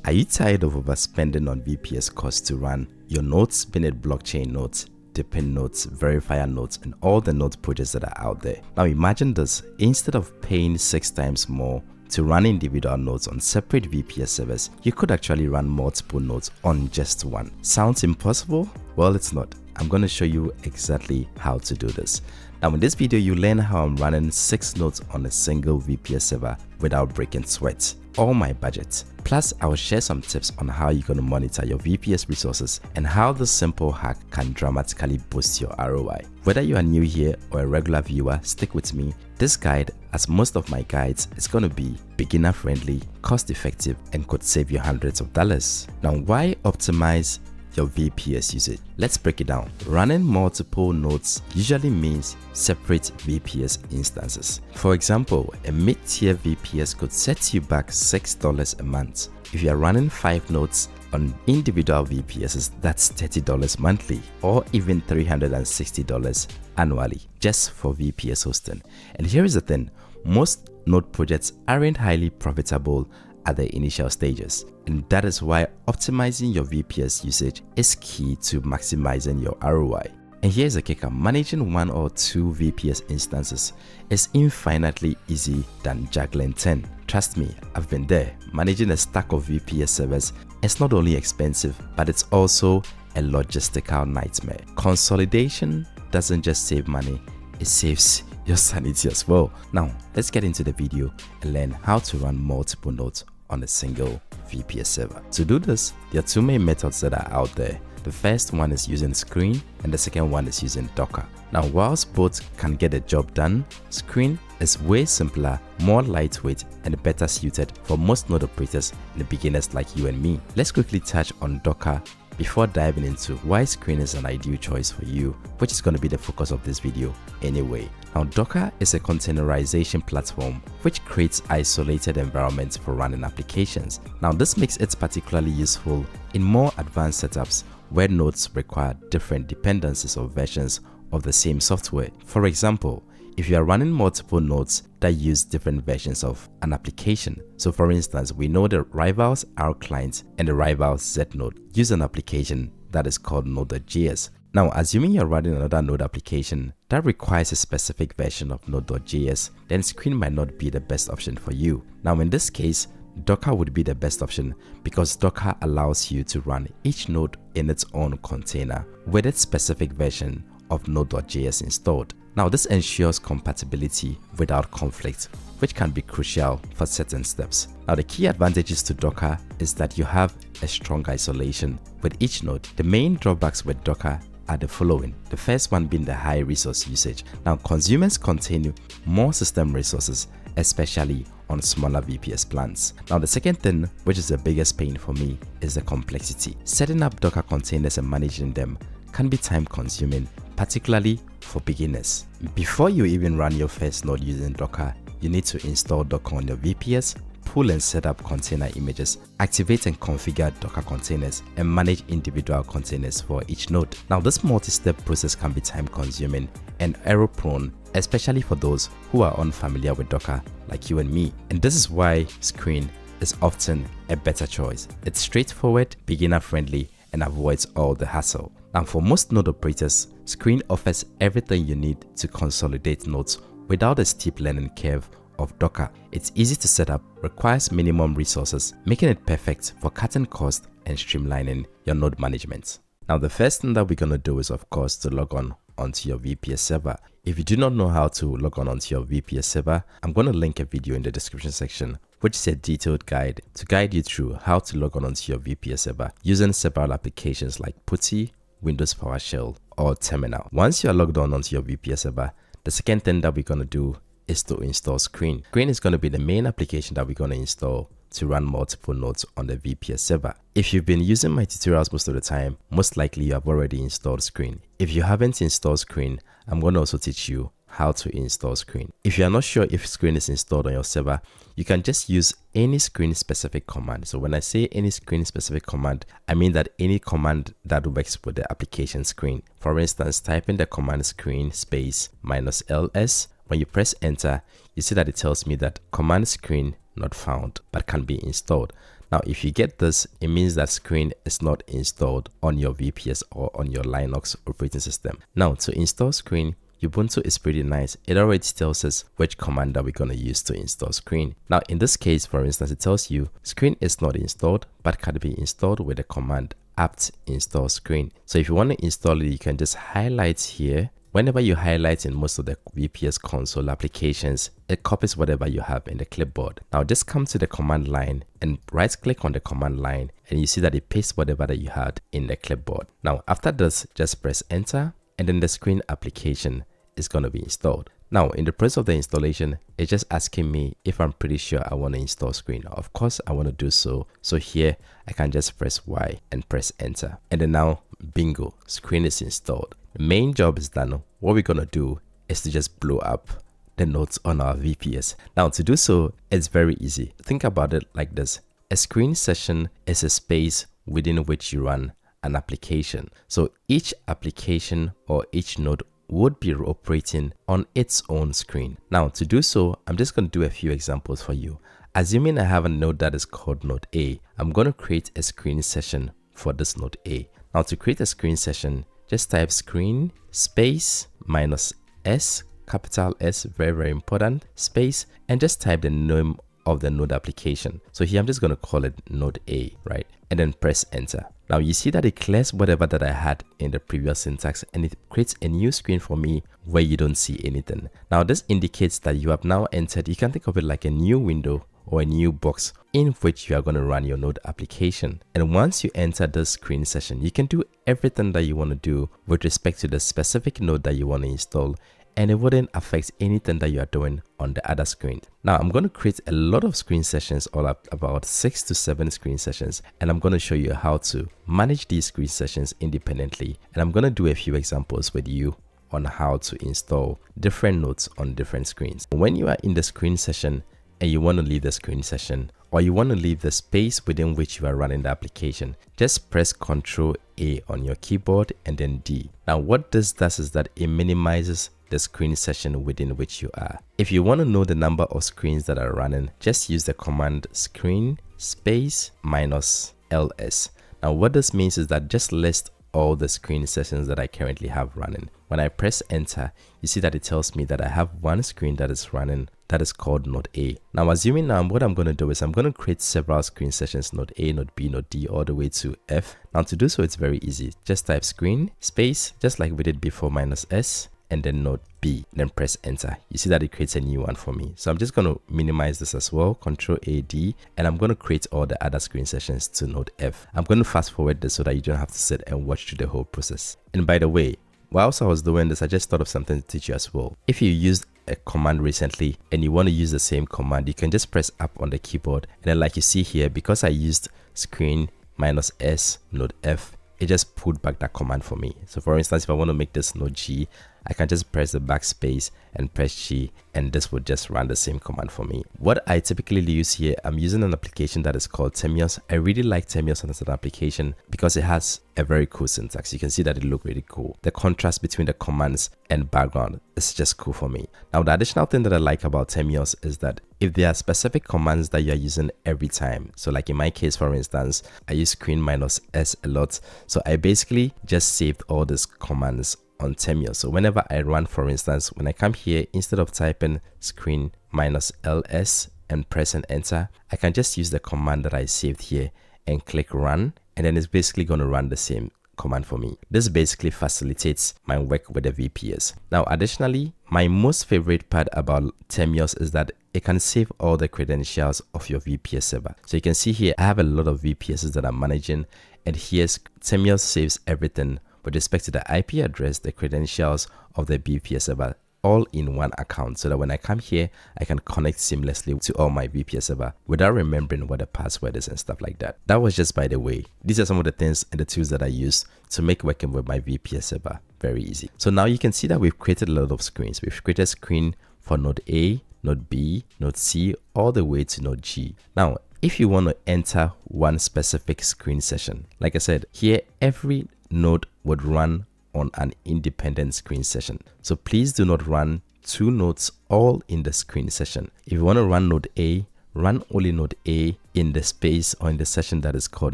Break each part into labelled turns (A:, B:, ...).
A: Are you tired of overspending on VPS costs to run your nodes, be it blockchain nodes, DePIN nodes, verifier nodes, and all the node projects that are out there? Now imagine this: instead of paying 6 times more to run individual nodes on separate VPS servers, you could actually run multiple nodes on just one. Sounds impossible? Well, it's not. I'm going to show you exactly how to do this. Now in this video, you learn how I'm running 6 nodes on a single VPS server without breaking sweat, all my budget. Plus, I will share some tips on how you're going to monitor your VPS resources and how this simple hack can dramatically boost your ROI. Whether you are new here or a regular viewer, stick with me. This guide, as most of my guides, is going to be beginner friendly, cost effective, and could save you hundreds of dollars. Now, why optimize your VPS usage? Let's break it down. Running multiple nodes usually means separate VPS instances. For example, a mid-tier VPS could set you back $6 a month. If you are running 5 nodes on individual VPSs, that's $30 monthly, or even $360 annually just for VPS hosting. And here is the thing: most node projects aren't highly profitable at the initial stages, and that is why optimizing your VPS usage is key to maximizing your ROI. And here's the kicker: managing 1 or 2 VPS instances is infinitely easier than juggling 10. Trust me, I've been there. Managing a stack of VPS servers is not only expensive, but it's also a logistical nightmare. Consolidation doesn't just save money, it saves your sanity as well. Now let's get into the video and learn how to run multiple nodes on a single VPS server. To do this, there are 2 main methods that are out there. The first one is using Screen, and the second one is using Docker. Now, whilst both can get the job done, Screen is way simpler, more lightweight, and better suited for most node operators and beginners like you and me. Let's quickly touch on Docker before diving into why Screen is an ideal choice for you, which is going to be the focus of this video anyway. Now, Docker is a containerization platform which creates isolated environments for running applications. Now, this makes it particularly useful in more advanced setups where nodes require different dependencies or versions of the same software. For example, if you are running multiple nodes that use different versions of an application. So for instance, we know the Rivals R client and the Rivals Z node use an application that is called node.js. Now, assuming you're running another node application that requires a specific version of node.js, then Screen might not be the best option for you. Now, in this case, Docker would be the best option because Docker allows you to run each node in its own container with its specific version of node.js installed. Now, this ensures compatibility without conflict, which can be crucial for certain steps. Now, the key advantages to Docker is that you have a strong isolation with each node. The main drawbacks with Docker are the following. The first one being the high resource usage. Now, consumers contain more system resources, especially on smaller VPS plans. Now, the second thing, which is the biggest pain for me, is the complexity. Setting up Docker containers and managing them can be time consuming, particularly for beginners. Before you even run your first node using Docker, you need to install Docker on your VPS, pull and set up container images, activate and configure Docker containers, and manage individual containers for each node. Now, this multi-step process can be time consuming and error prone, especially for those who are unfamiliar with Docker like you and me. And this is why Screen is often a better choice. It's straightforward, beginner friendly, and avoids all the hassle. And for most node operators, Screen offers everything you need to consolidate nodes without a steep learning curve of Docker. It's easy to set up, requires minimum resources, making it perfect for cutting costs and streamlining your node management. Now, the first thing that we're going to do is, of course, to log on onto your VPS server. If you do not know how to log on onto your VPS server, I'm going to link a video in the description section, which is a detailed guide to guide you through how to log on onto your VPS server using several applications like PuTTY, Windows PowerShell, or Terminate. Once you are logged on onto your VPS server, the second thing that we're going to do is to install Screen. Screen is going to be the main application that we're going to install to run multiple nodes on the VPS server. If you've been using my tutorials most of the time, most likely you have already installed Screen. If you haven't installed Screen, I'm going to also teach you how to install Screen. If you are not sure if Screen is installed on your server, you can just use any Screen specific command. So when I say any Screen specific command, I mean that any command that works with the application Screen. For instance, type in the command Screen space -ls. When you press enter, you see that it tells me that command Screen not found but can be installed. Now, if you get this, it means that screen is not installed on your VPS or on your Linux operating system. Now, to install screen, Ubuntu is pretty nice. It already tells us which command that we're going to use to install screen. Now, in this case, for instance, it tells you screen is not installed, but can be installed with the command apt install screen. So if you want to install it, you can just highlight here. Whenever you highlight in most of the VPS console applications, it copies whatever you have in the clipboard. Now just come to the command line and right click on the command line, and you see that it pastes whatever that you had in the clipboard. Now after this, just press enter, and then the screen application is going to be installed. Now in the process of the installation, it's just asking me if I'm pretty sure I want to install screen. Of course I want to do so. So here I can just press Y and press enter. And then now bingo, screen is installed. The main job is done. What we're going to do is to just blow up the nodes on our VPS. Now to do so, it's very easy. Think about it like this. A screen session is a space within which you run an application. So each application or each node would be operating on its own screen. Now to do so, I'm just going to do a few examples for you. Assuming I have a node that is called node A, I'm going to create a screen session for this node A. Now to create a screen session, just type screen space -s, capital S, very important, space, and just type the name of the node application. So here I'm just going to call it node A, right? And then press enter. Now you see that it clears whatever that I had in the previous syntax, and it creates a new screen for me where you don't see anything. Now this indicates that you have now entered, you can think of it like a new window or a new box in which you are going to run your node application. And once you enter this screen session, you can do everything that you want to do with respect to the specific node that you want to install, and it wouldn't affect anything that you are doing on the other screen. Now I'm going to create a lot of screen sessions, all up about 6 to 7 screen sessions, and I'm going to show you how to manage these screen sessions independently. And I'm going to do a few examples with you on how to install different nodes on different screens. When you are in the screen session and you want to leave the screen session, or you want to leave the space within which you are running the application, just press Ctrl A on your keyboard and then D. Now what this does is that it minimizes the screen session within which you are. If you want to know the number of screens that are running, just use the command screen space -ls. Now what this means is that just list all the screen sessions that I currently have running. When I press enter, you see that it tells me that I have one screen that is running that is called node A. Now assuming now what I'm going to do is I'm going to create several screen sessions, node A, node B, node D, all the way to F. Now to do so, it's very easy. Just type screen space, just like we did before, -s, and then node B, then press enter. You see that it creates a new one for me. So I'm just going to minimize this as well, Ctrl A, D, and I'm going to create all the other screen sessions to node F. I'm going to fast forward this so that you don't have to sit and watch through the whole process. And by the way, whilst I was doing this, I just thought of something to teach you as well. If you used a command recently and you want to use the same command, you can just press up on the keyboard, and then like you see here, because I used screen -s node F, it just pulled back that command for me. So for instance, if I want to make this node G, I can just press the backspace and press G, and this would just run the same command for me. What I typically use here, I'm using an application that is called Terminate. I really like Terminate as an application because it has a very cool syntax. You can see that it looks really cool. The contrast between the commands and background is just cool for me. Now the additional thing that I like about Terminate is that if there are specific commands that you're using every time, so like in my case, for instance, I use screen -s a lot, so I basically just saved all these commands on Terminate. So whenever I run, for instance, when I come here, instead of typing screen -ls and press and enter, I can just use the command that I saved here and click run, and then it's basically going to run the same command for me. This basically facilitates my work with the VPS. Now additionally, my most favorite part about Terminate is that it can save all the credentials of your VPS server. So you can see here, I have a lot of VPSs that I'm managing, and here's Terminate saves everything with respect to the IP address, the credentials of the VPS server, all in one account, so that when I come here, I can connect seamlessly to all my VPS server without remembering what the password is and stuff like that. That was just by the way. These are some of the things and the tools that I use to make working with my VPS server very easy. So now you can see that we've created a lot of screens. We've created a screen for node A, node B, node C, all the way to node G. Now, if you want to enter one specific screen session, like I said, here every node would run on an independent screen session. So please do not run two nodes all in the screen session. If you want to run node A, run only node A in the space or in the session that is called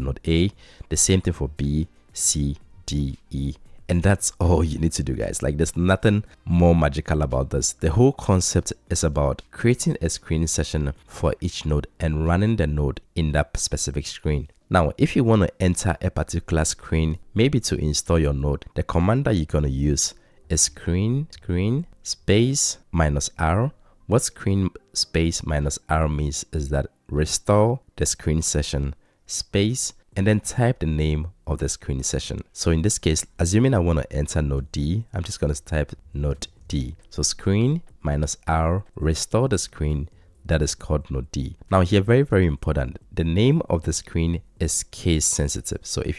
A: node A. The same thing for B, C, D, E. And that's all you need to do, guys. Like, there's nothing more magical about this. The whole concept is about creating a screen session for each node and running the node in that specific screen. Now, if you want to enter a particular screen, maybe to install your node, the command that you're going to use is screen space -r. What screen space -r means is that restore the screen session space and then type the name of the screen session. So in this case, assuming I want to enter node D, I'm just going to type node D. So screen -r, restore the screen that is called node D. Now here, very important, the name of the screen is case sensitive. So if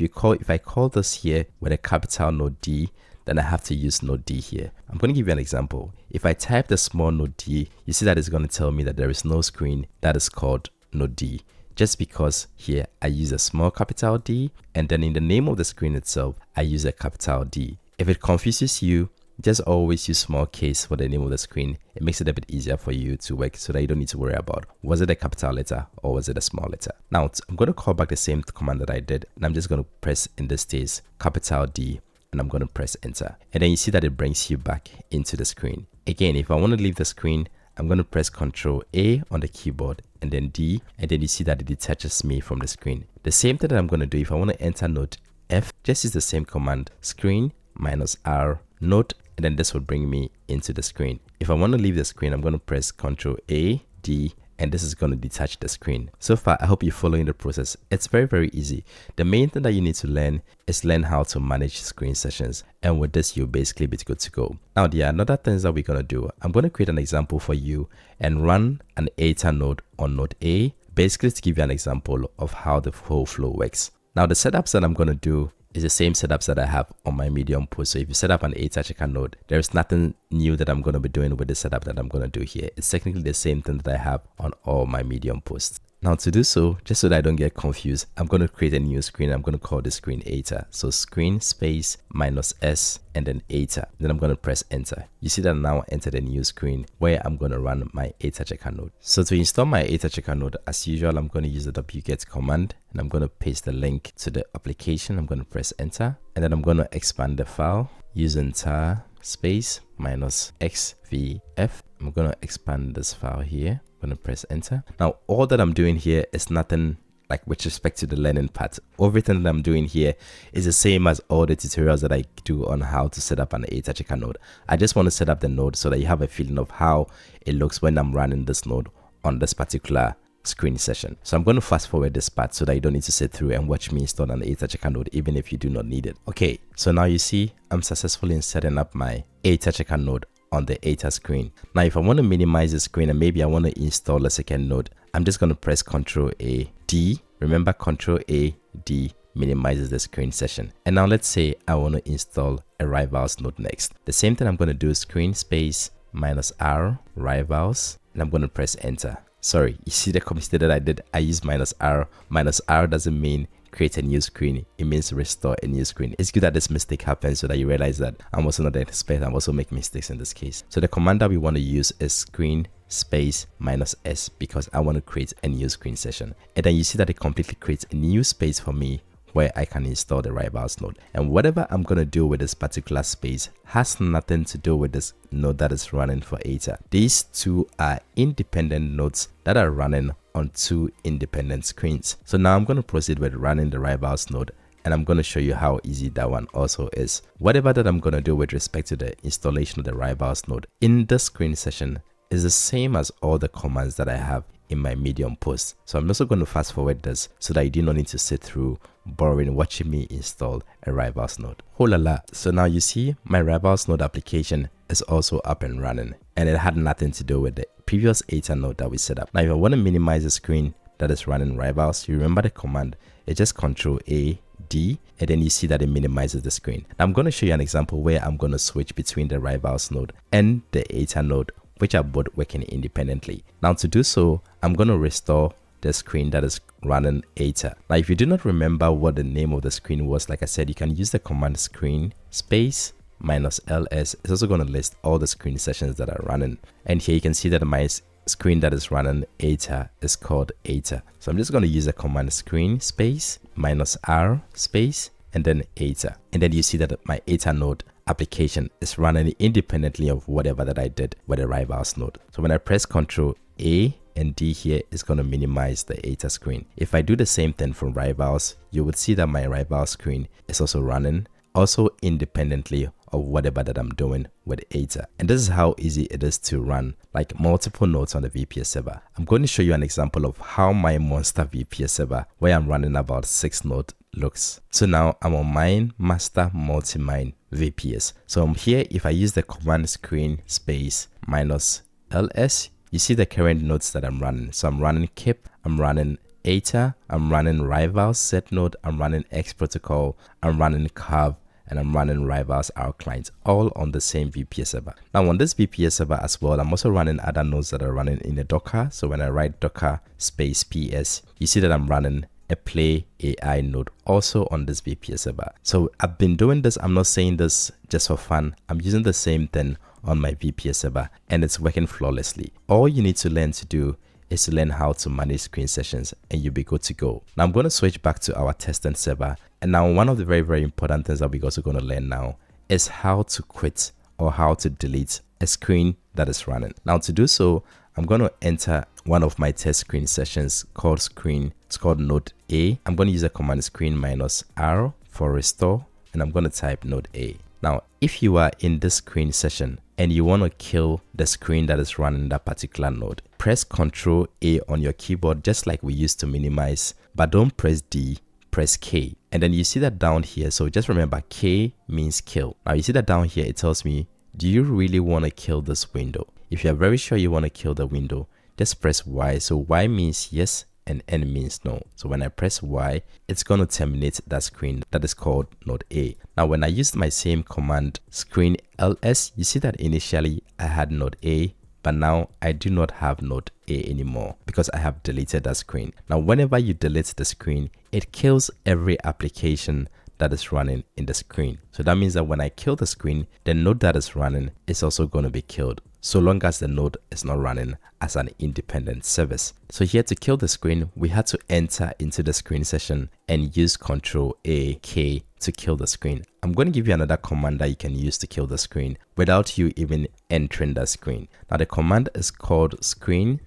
A: I call this here with a capital node D, then I have to use node D here. I'm going to give you an example. If I type the small node D, you see that it's going to tell me that there is no screen that is called node D, just because here I use a small capital D, and then in the name of the screen itself, I use a capital D. If it confuses you, just always use small case for the name of the screen. It makes it a bit easier for you to work so that you don't need to worry about, was it a capital letter or was it a small letter? Now, I'm going to call back the same command that I did, and I'm just going to press, in this case, capital D, and I'm going to press enter. And then you see that it brings you back into the screen. Again, if I want to leave the screen, I'm going to press Ctrl A on the keyboard and then D, and then you see that it detaches me from the screen. The same thing that I'm going to do if I want to enter node F, just use the same command, screen -r node, and then this will bring me into the screen. If I want to leave the screen, I'm going to press Ctrl A, D, and this is going to detach the screen. So far, I hope you're following the process. It's very easy. The main thing that you need to learn is how to manage screen sessions. And with this, you'll basically be good to go. Now, there are another things that we're going to do. I'm going to create an example for you and run an ATA node on node A, basically to give you an example of how the whole flow works. Now, the setups that I'm going to do is the same setups that I have on my Medium post. So if you set up an ATA checker node, there's nothing new that I'm going to be doing with the setup that I'm going to do here. It's technically the same thing that I have on all my Medium posts. Now to do so, just so that I don't get confused, I'm going to create a new screen. I'm going to call the screen ATA. So screen space -s and then ATA. Then I'm going to press enter. You see that now I entered a new screen where I'm going to run my ATA checker node. So to install my ATA checker node, as usual, I'm going to use the wget command and I'm going to paste the link to the application. I'm going to press enter and then I'm going to expand the file using tar space -xvf. I'm going to expand this file here. I'm going to press enter. Now, all that I'm doing here is nothing like with respect to the learning part. Everything that I'm doing here is the same as all the tutorials that I do on how to set up an ATA checker node. I just want to set up the node so that you have a feeling of how it looks when I'm running this node on this particular screen session. So I'm going to fast forward this part so that you don't need to sit through and watch me install an ATA checker node even if you do not need it. Okay, so now you see I'm successfully in setting up my ATA checker node on the ATA screen. Now if I want to minimize the screen and maybe I want to install a second node, I'm just going to press Ctrl A D. Remember, Ctrl A D minimizes the screen session. And now let's say I want to install a rivals node next. The same thing I'm going to do, screen space -r rivals, and I'm going to press enter. Sorry, you see the mistake that I did. I used -r. -r doesn't mean create a new screen, it means restore a new screen. It's good that this mistake happens so that you realize that I'm also not an expert, I'm also making mistakes in this case. So the command that we want to use is screen space -s because I want to create a new screen session. And then you see that it completely creates a new space for me where I can install the rivals node. And whatever I'm going to do with this particular space has nothing to do with this node that is running for ATA. These two are independent nodes that are running on two independent screens. So now I'm going to proceed with running the rivals node and I'm going to show you how easy that one also is. Whatever that I'm going to do with respect to the installation of the rivals node in the screen session is the same as all the commands that I have in my Medium post. So I'm also going to fast forward this so that you do not need to sit through boring watching me install a rivals node. Oh la la. So now you see my rivals node application is also up and running and it had nothing to do with the previous ATA node that we set up. Now if I want to minimize the screen that is running rivals, you remember the command, it's just Ctrl A D and then you see that it minimizes the screen. Now I'm going to show you an example where I'm going to switch between the rivals node and the ATA node, which are both working independently. Now to do so, I'm going to restore the screen that is running ATA. Now if you do not remember what the name of the screen was, like I said, you can use the command screen space -ls. It's also going to list all the screen sessions that are running. And here you can see that my screen that is running ATA is called ATA. So I'm just going to use the command screen space -r space and then ATA. And then you see that my ATA node application is running independently of whatever that I did with the rivals node. So when I press Ctrl A and D here, it's going to minimize the ATA screen. If I do the same thing for rivals, you would see that my rival screen is also running also independently of whatever that I'm doing with ATA. And this is how easy it is to run like multiple nodes on the VPS server. I'm going to show you an example of how my monster VPS server, where I'm running about 6 nodes, looks. So now I'm on mine master multi-mine VPS. So I'm here. If I use the command screen space -ls, you see the current nodes that I'm running. So I'm running KIP, I'm running ATA, I'm running rivals set node, I'm running X protocol, I'm running Curve, and I'm running rivals our clients, all on the same VPS server. Now on this VPS server as well, I'm also running other nodes that are running in the Docker. So when I write Docker space PS, you see that I'm running a Play AI node also on this VPS server. So I've been doing this. I'm not saying this just for fun. I'm using the same thing on my VPS server and it's working flawlessly. All you need to learn to do is to learn how to manage screen sessions and you'll be good to go. Now I'm going to switch back to our testing server. And now one of the very important things that we're also going to learn now is how to quit or how to delete a screen that is running. Now to do so, I'm going to enter one of my test screen sessions called screen. It's called node A. I'm going to use the command screen -r for restore and I'm going to type node A. Now, if you are in this screen session and you want to kill the screen that is running that particular node, press Ctrl A on your keyboard just like we used to minimize, but don't press D, press K. And then you see that down here. So just remember K means kill. Now you see that down here, it tells me, do you really want to kill this window? If you're very sure you want to kill the window, just press Y. So Y means yes and N means no. So when I press Y, it's going to terminate that screen that is called node A. Now when I used my same command screen ls, you see that initially I had node A, but now I do not have node A anymore because I have deleted that screen. Now whenever you delete the screen, it kills every application that is running in the screen. So that means that when I kill the screen, the node that is running is also going to be killed, so long as the node is not running as an independent service. So here to kill the screen, we had to enter into the screen session and use Ctrl A K to kill the screen. I'm going to give you another command that you can use to kill the screen without you even entering the screen. Now the command is called screen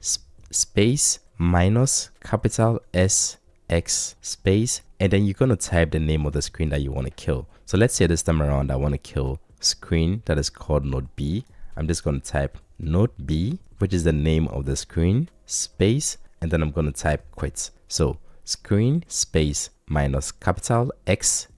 A: space -S X space, and then you're going to type the name of the screen that you want to kill. So let's say this time around I want to kill screen that is called node B. I'm just going to type node B, which is the name of the screen, space, and then I'm going to type quit. So screen space -XS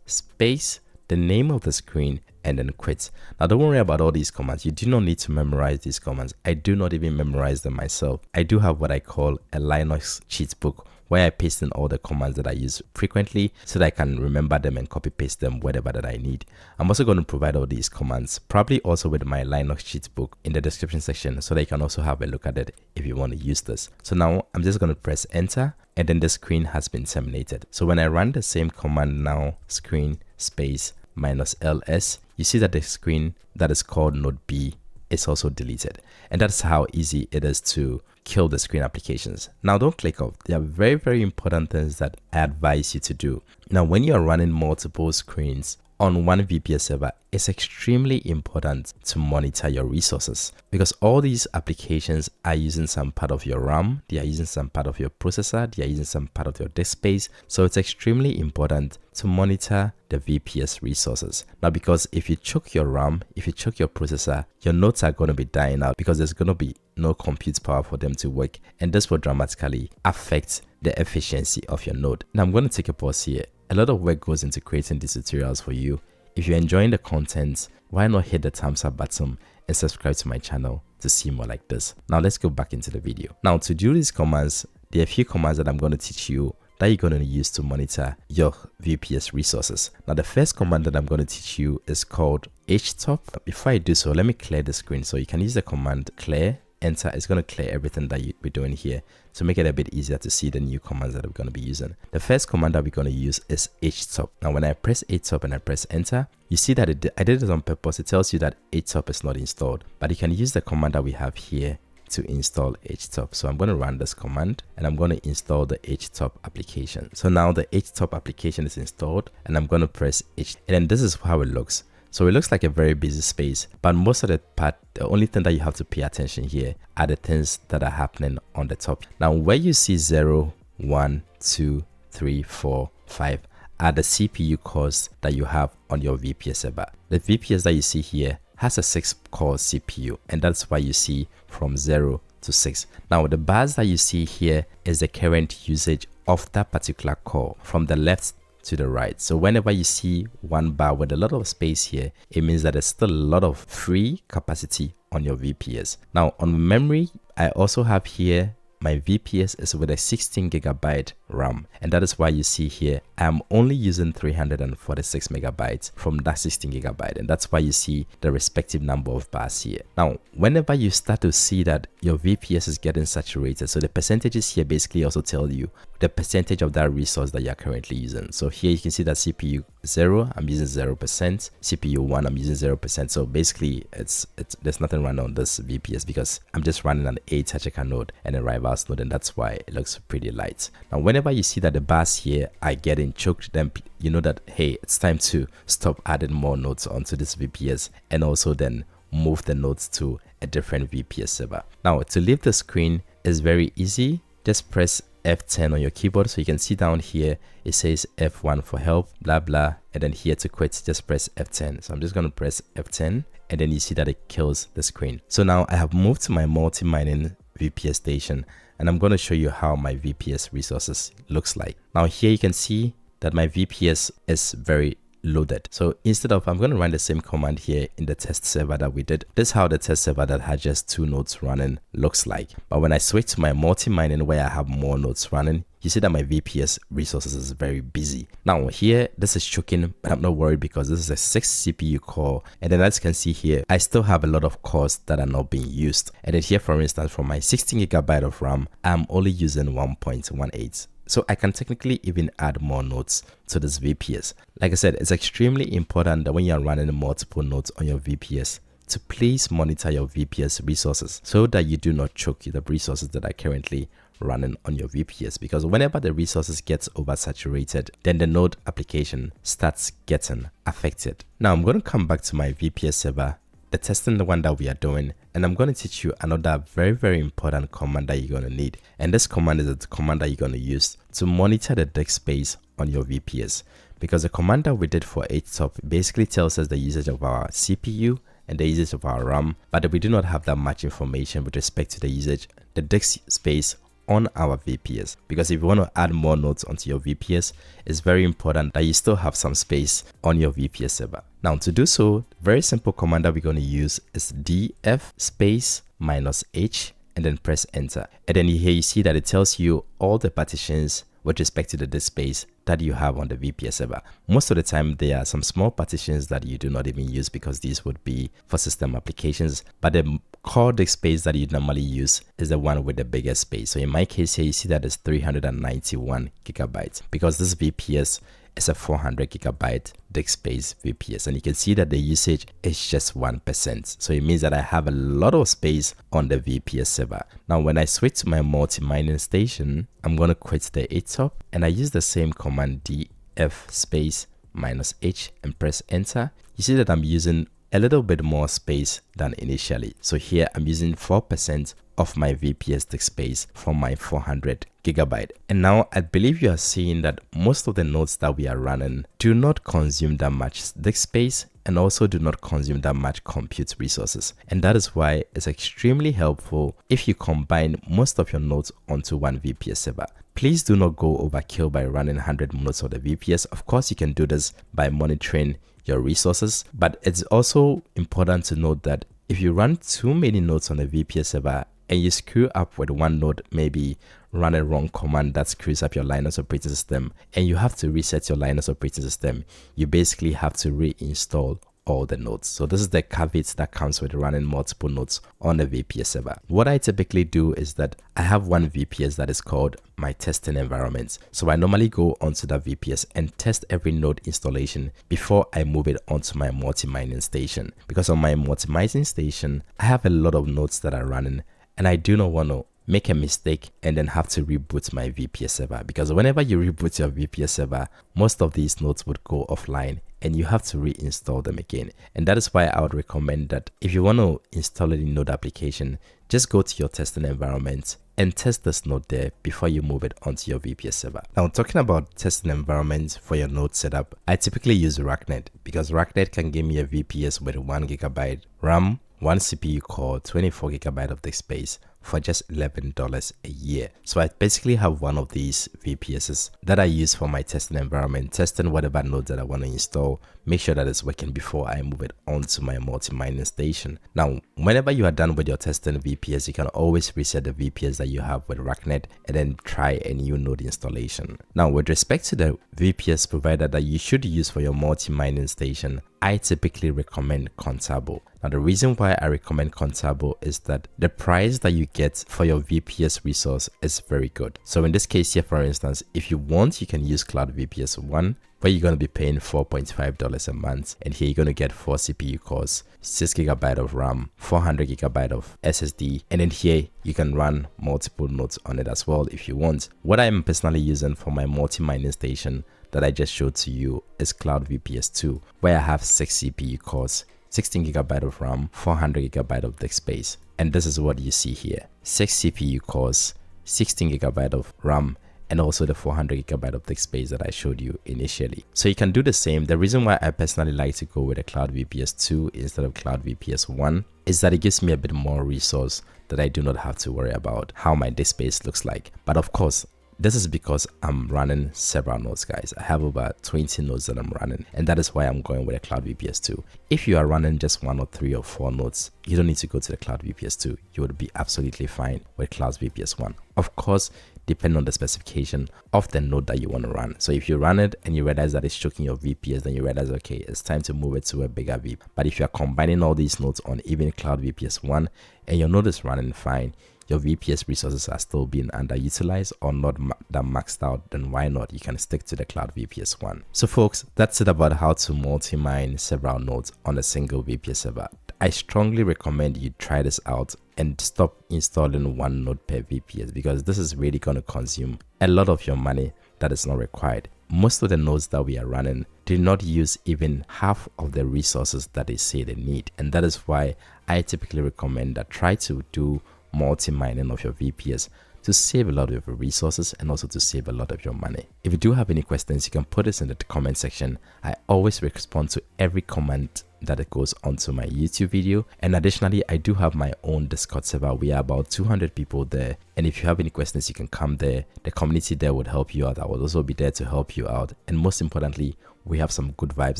A: space, the name of the screen, and then quit. Now don't worry about all these commands. You do not need to memorize these commands. I do not even memorize them myself. I do have what I call a Linux cheat book where I paste in all the commands that I use frequently so that I can remember them and copy paste them wherever that I need. I'm also going to provide all these commands, probably also with my Linux cheat book in the description section so that you can also have a look at it if you want to use this. So now I'm just going to press enter and then the screen has been terminated. So when I run the same command now, screen space -ls, you see that the screen that is called node B is also deleted. And that's how easy it is to kill the screen applications. Now don't click off. There are very important things that I advise you to do. Now when you are running multiple screens on one VPS server, it's extremely important to monitor your resources because all these applications are using some part of your RAM, they are using some part of your processor, they are using some part of your disk space. So it's extremely important to monitor the VPS resources. Now because if you choke your RAM, if you choke your processor, your nodes are going to be dying out because there's going to be no compute power for them to work, and this will dramatically affect the efficiency of your node. Now I'm going to take a pause here. A lot of work goes into creating these tutorials for you. If you're enjoying the content, why not hit the thumbs up button and subscribe to my channel to see more like this. Now let's go back into the video. Now to do these commands, there are a few commands that I'm going to teach you that you're going to use to monitor your VPS resources. Now the first command that I'm going to teach you is called htop. Before I do so, let me clear the screen. So you can use the command clear, enter. It's going to clear everything that you'll be doing here to make it a bit easier to see the new commands that we're going to be using. The first command that we're going to use is htop. Now when I press htop and I press enter, you see that I did it on purpose. It tells you that htop is not installed, but you can use the command that we have here, to install htop. So I'm going to run this command and I'm going to install the htop application. So now the htop application is installed and I'm going to press H, and then this is how it looks. So it looks like a very busy space, but most of the part, the only thing that you have to pay attention here are the things that are happening on the top. Now where you see 0, 1, 2, 3, 4, 5 are the CPU cores that you have on your VPS server. The VPS that you see here has a 6-core CPU, and that's why you see from 0 to 6. Now the bars that you see here is the current usage of that particular core from the left to the right. So whenever you see one bar with a lot of space here, it means that there's still a lot of free capacity on your VPS. Now on memory, I also have here my VPS is with a 16GB RAM, and that is why you see here I'm only using 346 megabytes from that 16GB, and that's why you see the respective number of bars here. Now whenever you start to see that your VPS is getting saturated, so the percentages here basically also tell you the percentage of that resource that you're currently using. So here you can see that CPU 0, I'm using 0%, CPU 1, I'm using 0%. So basically it's there's nothing running on this VPS because I'm just running an 8 Hacheka node and a Rivals node, and that's why it looks pretty light. Now whenever you see that the bars here are getting choked, then you know that hey, it's time to stop adding more nodes onto this VPS and also then move the nodes to a different VPS server. Now to leave the screen is very easy. Just press F10 on your keyboard. So you can see down here it says F1 for help, blah blah, and then here to quit just press F10. So I'm just going to press F10, and then you see that it kills the screen. So now I have moved to my multi-mining VPS station, and I'm going to show you how my VPS resources looks like. Now here you can see that my VPS is very loaded. So instead of, I'm going to run the same command here in the test server that we did. This is how the test server that had just 2 nodes running looks like. But when I switch to my multi-mining where I have more nodes running, you see that my VPS resources is very busy. Now here, this is choking, but I'm not worried because this is a 6 CPU core. And then as you can see here, I still have a lot of cores that are not being used. And then here, for instance, from my 16GB of RAM, I'm only using 1.18. So I can technically even add more nodes to this VPS. Like I said, it's extremely important that when you're running multiple nodes on your VPS to please monitor your VPS resources so that you do not choke the resources that are currently running on your VPS, because whenever the resources gets oversaturated, then the node application starts getting affected. Now I'm going to come back to my VPS server, the testing, the one that we are doing, and I'm going to teach you another very important command that you're going to need. And this command is the command that you're going to use to monitor the disk space on your VPS, because the command that we did for htop basically tells us the usage of our CPU and the usage of our RAM, but we do not have that much information with respect to the usage, the disk space on our VPS. Because if you want to add more nodes onto your VPS, it's very important that you still have some space on your VPS server. Now to do so, very simple command that we're going to use is df space -h and then press enter. And then here you see that it tells you all the partitions with respect to the disk space that you have on the VPS server. Most of the time, there are some small partitions that you do not even use because these would be for system applications, but the core disk space that you normally use is the one with the biggest space. So in my case here, you see that it's 391 gigabytes because this VPS is a 400 gigabyte disk space VPS, and you can see that the usage is just 1%. So it means that I have a lot of space on the VPS server. Now when I switch to my multi-mining station, I'm going to quit the htop and I use the same command df space -h and press enter. You see that I'm using a little bit more space than initially. So here I'm using 4% of my VPS disk space from my 400 gigabyte. And now I believe you are seeing that most of the nodes that we are running do not consume that much disk space and also do not consume that much compute resources. And that is why it's extremely helpful if you combine most of your nodes onto one VPS server. Please do not go overkill by running 100 nodes on the VPS. Of course, you can do this by monitoring your resources, but it's also important to note that if you run too many nodes on the VPS server and you screw up with one node, maybe run a wrong command that screws up your Linux operating system and you have to reset your Linux operating system, you basically have to reinstall all the nodes. So this is the caveat that comes with running multiple nodes on the VPS server. What I typically do is that I have one VPS that is called my testing environment. So I normally go onto that VPS and test every node installation before I move it onto my multi-mining station. Because on my multi-mining station, I have a lot of nodes that are running and I do not want to make a mistake and then have to reboot my VPS server, because whenever you reboot your VPS server, most of these nodes would go offline and you have to reinstall them again. And that is why I would recommend that if you want to install any node application, just go to your testing environment and test this node there before you move it onto your VPS server. Now, talking about testing environment for your node setup, I typically use RackNet because RackNet can give me a VPS with 1 GB RAM, 1 CPU core, 24 GB of disk space for just $11 a year. So I basically have one of these VPSs that I use for my testing environment, testing whatever node that I want to install, make sure that it's working before I move it onto my multi-mining station. Now, whenever you are done with your testing VPS, you can always reset the VPS that you have with RackNet and then try a new node installation. Now, with respect to the VPS provider that you should use for your multi-mining station, I typically recommend Contabo. Now, the reason why I recommend Contabo is that the price that you get for your VPS resource is very good. So in this case here, for instance, if you want, you can use Cloud VPS 1, where you're going to be paying $4.5 a month. And here you're going to get 4 CPU cores, 6 GB of RAM, 400 GB of SSD. And then here you can run multiple nodes on it as well if you want. What I'm personally using for my multi-mining station that I just showed to you is Cloud VPS 2, where I have 6 CPU cores, 16 GB of RAM, 400 GB of disk space. And this is what you see here: 6 CPU cores, 16 GB of RAM, and also the 400 GB of disk space that I showed you initially. So you can do the same. The reason why I personally like to go with a Cloud VPS 2 instead of Cloud VPS 1 is that it gives me a bit more resource that I do not have to worry about how my disk space looks like. But of course, this is because I'm running several nodes, guys. I have over 20 nodes that I'm running, and that is why I'm going with a Cloud VPS 2. If you are running just 1 or 3 or 4 nodes, you don't need to go to the Cloud VPS 2. You would be absolutely fine with Cloud VPS 1. Of course, depending on the specification of the node that you want to run. So if you run it and you realize that it's choking your VPS, then you realize, okay, it's time to move it to a bigger VPS. But if you're combining all these nodes on even Cloud VPS 1 and your node is running fine, your VPS resources are still being underutilized or not that maxed out, then why not? You can stick to the Cloud VPS 1. So folks, that's it about how to multi-mine several nodes on a single VPS server. I strongly recommend you try this out and stop installing 1 node per VPS, because this is really going to consume a lot of your money that is not required. Most of the nodes that we are running do not use even half of the resources that they say they need, and that is why I typically recommend that try to do multi-mining of your VPS to save a lot of your resources and also to save a lot of your money. If you do have any questions, you can put this in the comment section. I always respond to every comment that it goes onto my YouTube video. And additionally, I do have my own Discord server. We are about 200 people there. And if you have any questions, you can come there. The community there would help you out. I will also be there to help you out. And most importantly, we have some good vibes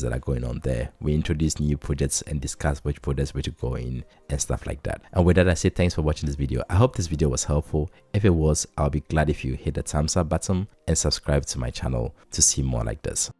A: that are going on there. We introduce new projects and discuss which projects we should go in and stuff like that. And with that, I say thanks for watching this video. I hope this video was helpful. If it was, I'll be glad if you hit the thumbs up button and subscribe to my channel to see more like this.